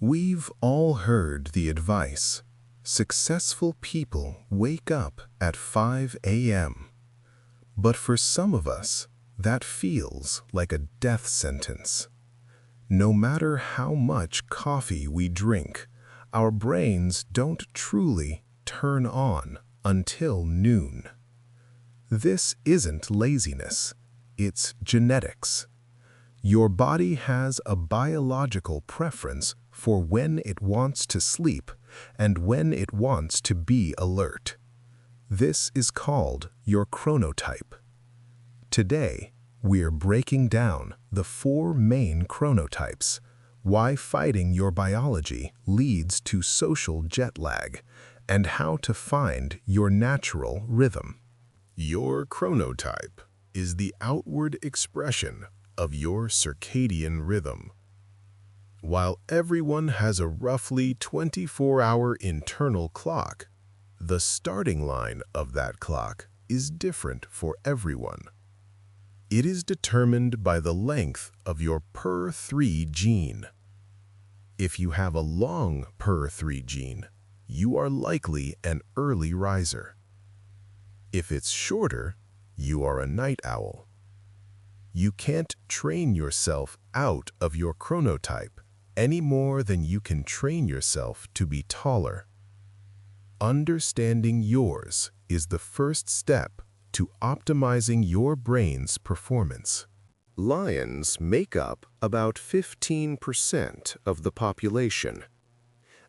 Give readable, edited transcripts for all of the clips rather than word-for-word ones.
We've all heard the advice. Successful people wake up at 5 a.m. But for some of us, that feels like a death sentence. No matter how much coffee we drink, our brains don't truly turn on until noon. This isn't laziness, it's genetics. Your body has a biological preference for when it wants to sleep and when it wants to be alert. This is called your chronotype. Today, we're breaking down the 4 main chronotypes, why fighting your biology leads to social jet lag, and how to find your natural rhythm. Your chronotype is the outward expression of your circadian rhythm. While everyone has a roughly 24-hour internal clock, the starting line of that clock is different for everyone. It is determined by the length of your PER3 gene. If you have a long PER3 gene, you are likely an early riser. If it's shorter, you are a night owl. You can't train yourself out of your chronotype any more than you can train yourself to be taller. Understanding yours is the first step to optimizing your brain's performance. Lions make up about 15% of the population.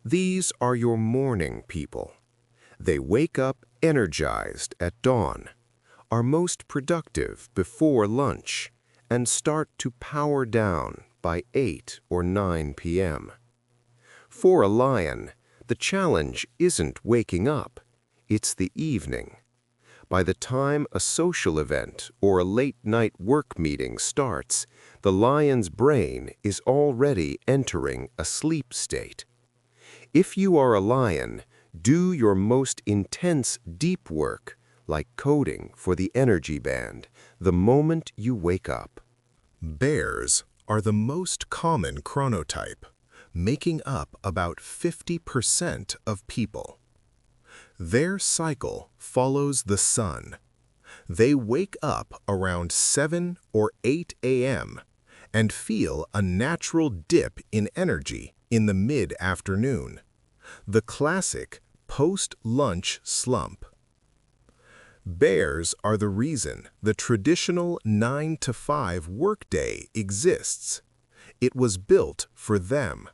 These are your morning people. They wake up energized at dawn, are most productive before lunch, and start to power down by 8 or 9 p.m. For a lion, the challenge isn't waking up, it's the evening. By the time a social event or a late-night work meeting starts, the lion's brain is already entering a sleep state. If you are a lion, do your most intense deep work, like coding for the energyBand, the moment you wake up. Bears are the most common chronotype, making up about 50% of people. Their cycle follows the sun. They wake up around 7 or 8 a.m. and feel a natural dip in energy in the mid-afternoon, the classic post-lunch slump. Bears are the reason the traditional 9-to-5 workday exists. It was built for them.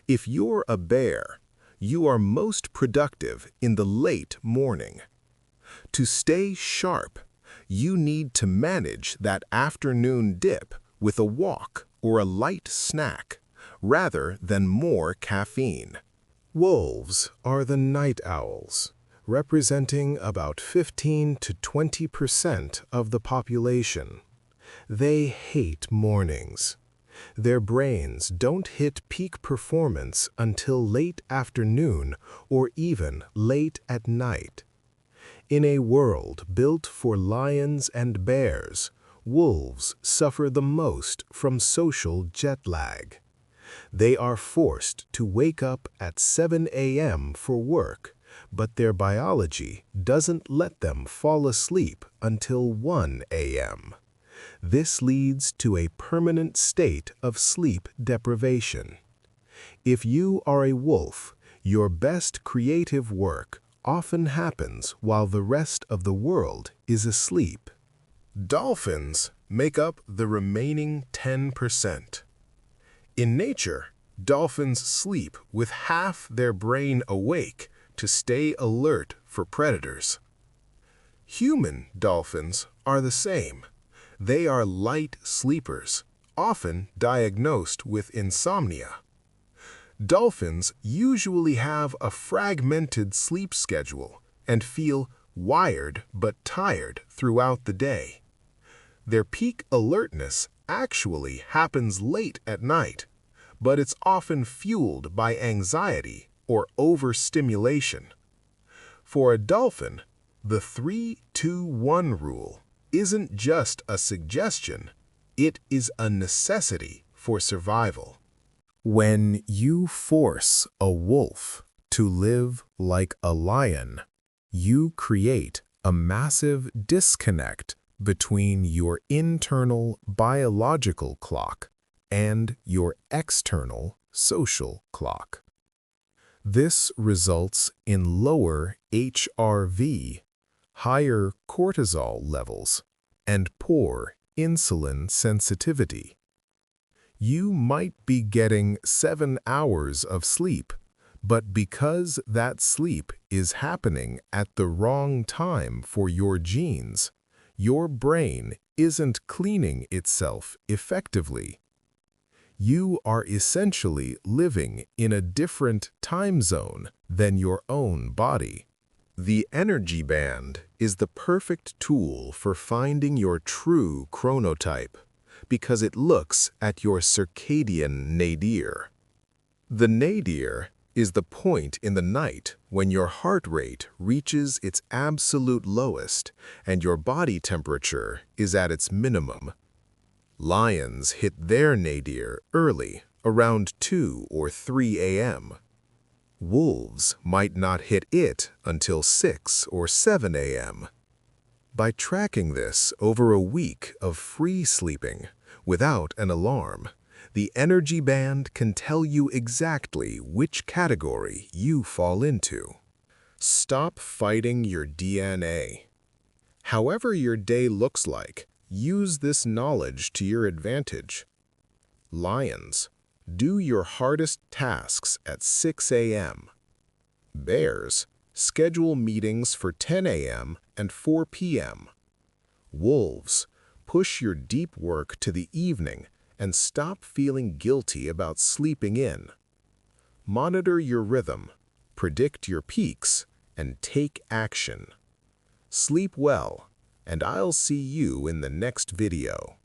If you're a bear, you are most productive in the late morning. To stay sharp, you need to manage that afternoon dip with a walk or a light snack, rather than more caffeine. Wolves are the night owls, representing about 15 to 20% of the population. They hate mornings. Their brains don't hit peak performance until late afternoon or even late at night. In a world built for lions and bears, wolves suffer the most from social jet lag. They are forced to wake up at 7 a.m. for work, but their biology doesn't let them fall asleep until 1 a.m. This leads to a permanent state of sleep deprivation. If you are a wolf, your best creative work often happens while the rest of the world is asleep. Dolphins make up the remaining 10%. In nature, dolphins sleep with half their brain awake to stay alert for predators. Human dolphins are the same. They are light sleepers, often diagnosed with insomnia. Dolphins usually have a fragmented sleep schedule and feel wired but tired throughout the day. Their peak alertness actually happens late at night, but it's often fueled by anxiety or overstimulation. For a dolphin, the 3-2-1 rule isn't just a suggestion, it is a necessity for survival. When you force a wolf to live like a lion, you create a massive disconnect between your internal biological clock and your external social clock. This results in lower HRV, higher cortisol levels, and poor insulin sensitivity. You might be getting 7 hours of sleep, but because that sleep is happening at the wrong time for your genes, your brain isn't cleaning itself effectively. You are essentially living in a different time zone than your own body. The energyBand is the perfect tool for finding your true chronotype because it looks at your circadian nadir. The nadir is the point in the night when your heart rate reaches its absolute lowest and your body temperature is at its minimum. Lions hit their nadir early, around 2 or 3 a.m. Wolves might not hit it until 6 or 7 a.m. By tracking this over a week of free sleeping without an alarm, the energyBand can tell you exactly which category you fall into. Stop fighting your DNA. However your day looks like, use this knowledge to your advantage. Lions, do your hardest tasks at 6 a.m. Bears, schedule meetings for 10 a.m. and 4 p.m. Wolves, push your deep work to the evening and stop feeling guilty about sleeping in. Monitor your rhythm, predict your peaks, and take action. Sleep well, and I'll see you in the next video.